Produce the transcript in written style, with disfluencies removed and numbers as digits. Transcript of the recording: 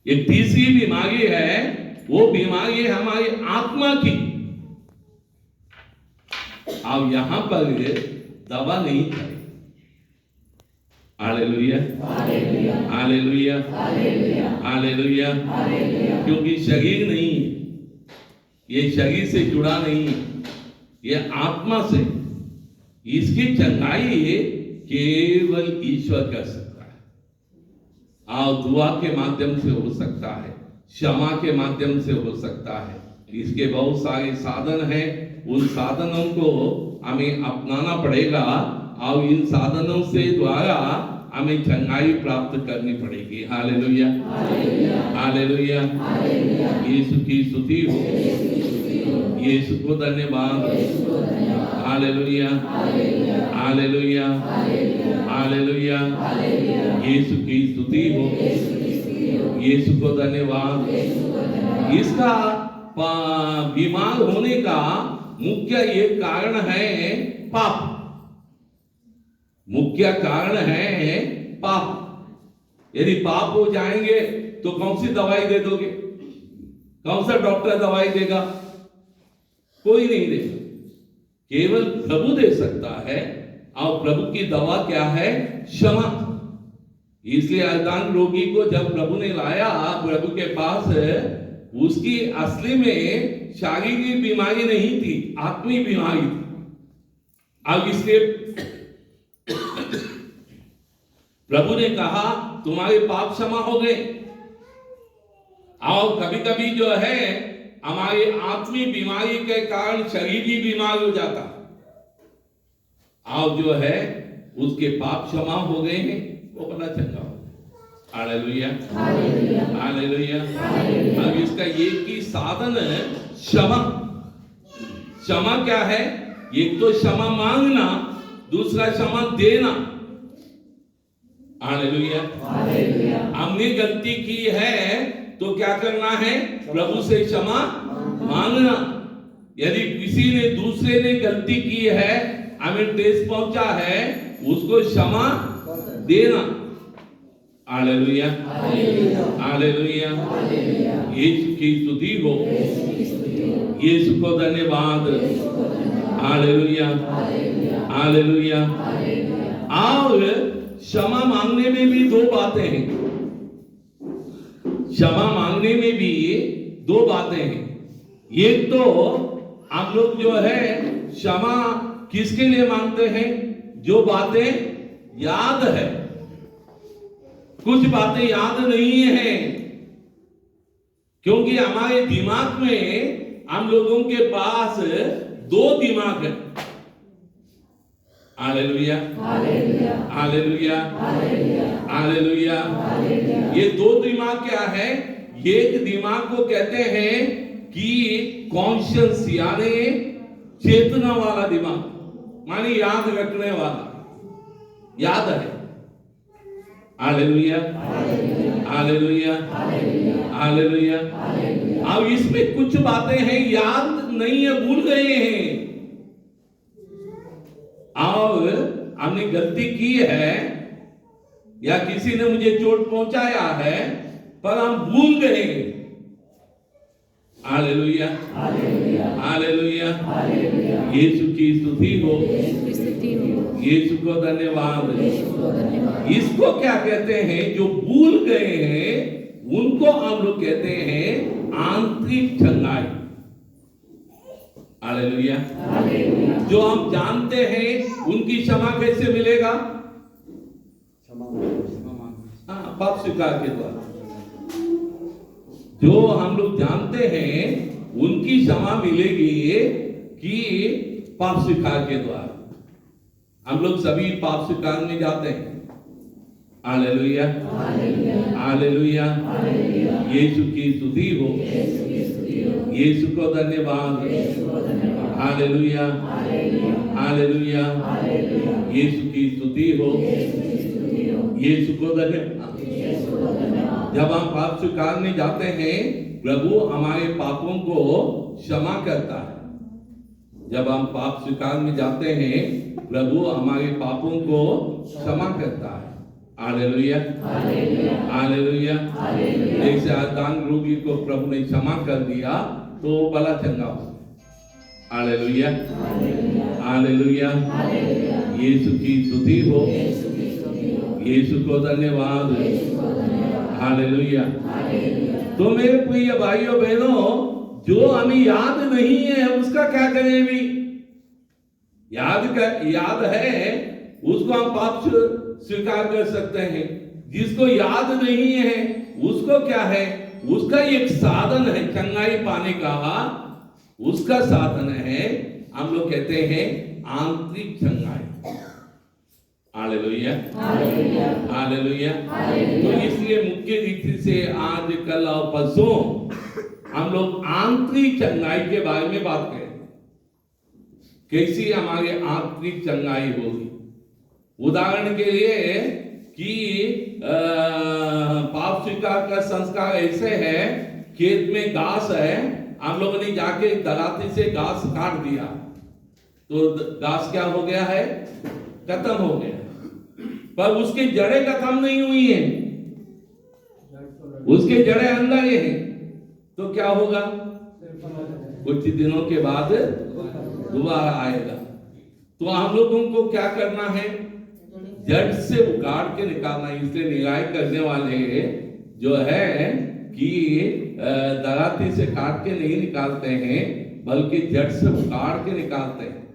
ये तीसरी बीमारी है, वो बीमारी है हमारी आत्मा की। अब यहां पर दवा नहीं है। Hallelujah, hallelujah, hallelujah. क्योंकि शरीर नहीं है, ये शरीर से जुड़ा नहीं है, ये आत्मा से। इसकी चंगाई केवल ईश्वर कर सकता है। और दुआ के माध्यम से हो सकता है, क्षमा के माध्यम से हो सकता है। इसके बहुत सारे साधन हैं, उन साधनों को हमें अपनाना पड़ेगा और इन साधनों से द्वारा हमें चंगाई प्राप्त करनी पड़ेगी। Hallelujah, hallelujah. यीशु की स्तुति हो, यीशु को धन्यवाद। Hallelujah, hallelujah, hallelujah. यीशु की स्तुति हो, यीशु को धन्यवाद। इसका बीमार होने का मुख्य एक कारण है पाप। मुख्य कारण है पाप। यदि पाप हो जाएंगे तो कौन सी दवाई दे दोगे? कौन सा डॉक्टर दवाई देगा? कोई नहीं देगा, केवल प्रभु दे सकता है। और प्रभु की दवा क्या है? क्षमा। इसलिए अर्धांग रोगी को जब प्रभु ने लाया प्रभु के पास, उसकी असली में शारीरिक बीमारी नहीं थी, आत्मिक बीमारी थी। अब इसके प्रभु ने कहा तुम्हारे पाप क्षमा हो गए। और कभी कभी जो है हमारी आत्मिक बीमारी के कारण शरीर भी बीमार हो जाता, और जो है उसके पाप क्षमा हो गए हैं, वो बड़ा चंगा हो। Hallelujah, hallelujah. अब इसका एक ही साधन है क्षमा। क्षमा क्या है? एक तो क्षमा मांगना, दूसरा क्षमा देना। हालेलुया। हमने गलती की है तो क्या करना है? प्रभु से क्षमा मांगना। यदि किसी ने दूसरे ने गलती की है, हमें ठेस पहुंचा है, उसको क्षमा देना। Hallelujah, hallelujah. यीशु की स्तुति हो, यीशु को धन्यवाद। Hallelujah, hallelujah. और क्षमा मांगने में भी दो बातें हैं। क्षमा मांगने में भी दो बातें हैं। एक तो हम लोग जो है क्षमा किसके लिए मांगते हैं? जो बातें याद है। कुछ बातें याद नहीं है, क्योंकि हमारे दिमाग में, हम लोगों के पास दो दिमाग है। Hallelujah, hallelujah, hallelujah. ये दो दिमाग क्या है? एक दिमाग को कहते हैं कि कॉन्शियस, यानी चेतना वाला दिमाग, मानी याद रखने वाला, याद है। Hallelujah, hallelujah, hallelujah. अब इसमें कुछ बातें हैं याद नहीं है, भूल गए हैं। और हमने गलती की है या किसी ने मुझे चोट पहुंचाया है, पर हम भूल गए। Hallelujah, hallelujah. यीशु की स्तुति हो, यीशु को धन्यवाद। इसको क्या कहते हैं? जो भूल गए हैं उनको हम लोग कहते हैं आंतरिक चंगाई। हालेलुया। जो हम जानते हैं उनकी क्षमा कैसे मिलेगा? हाँ, पाप स्वीकार के द्वारा। जो हम लोग जानते हैं उनकी क्षमा मिलेगी कि पाप स्वीकार के द्वारा। हम लोग सभी पाप स्वीकार में जाते हैं। Hallelujah, hallelujah. यीशु की स्तुति हो, यीशु को धन्यवाद। Hallelujah, hallelujah. यीशु की स्तुति हो, यीशु को धन्यवाद। जब हम पाप स्वीकार में जाते हैं, प्रभु हमारे पापों को क्षमा करता है। जब हम पाप स्वीकार में जाते हैं, प्रभु हमारे पापों को क्षमा करता है। Hallelujah, hallelujah. जैसे दान रोगी को प्रभु ने क्षमा कर दिया तो वो भला चंगा हो। Hallelujah, hallelujah. यीशु की स्तुति हो, यीशु को धन्यवाद। हालेलुया। तो मेरे प्रिय भाइयों बहनों, जो हमें याद नहीं है उसका क्या करें? भी याद है उसको हम पाप स्वीकार कर सकते हैं। जिसको याद नहीं है उसको क्या है? उसका एक साधन है चंगाई पाने का, उसका साधन है, हम लोग कहते हैं आंतरिक चंगाई। Hallelujah, hallelujah. तो इसलिए मुख्य रीति से आज कल और परसों हम लोग आंतरिक चंगाई के बारे में बात करें। कैसी हमारी आंतरिक चंगाई होगी? उदाहरण के लिए कि पाप स्वीकार का संस्कार ऐसे है, खेत में घास है, हम लोगों ने जाके दराती से घास काट दिया तो घास क्या हो गया है? खत्म हो गया। पर उसकी जड़ें खत्म नहीं हुई हैं, उसके जड़ें अंदर ही हैं। तो क्या होगा? कुछ दिनों के बाद दोबारा आएगा। तो हम लोगों को क्या करना है? जड़ से उखाड़ के निकालना है। इसलिए निराई करने वाले जो है कि दराती से काट के नहीं निकालते हैं, बल्कि जड़ से उखाड़ के निकालते हैं।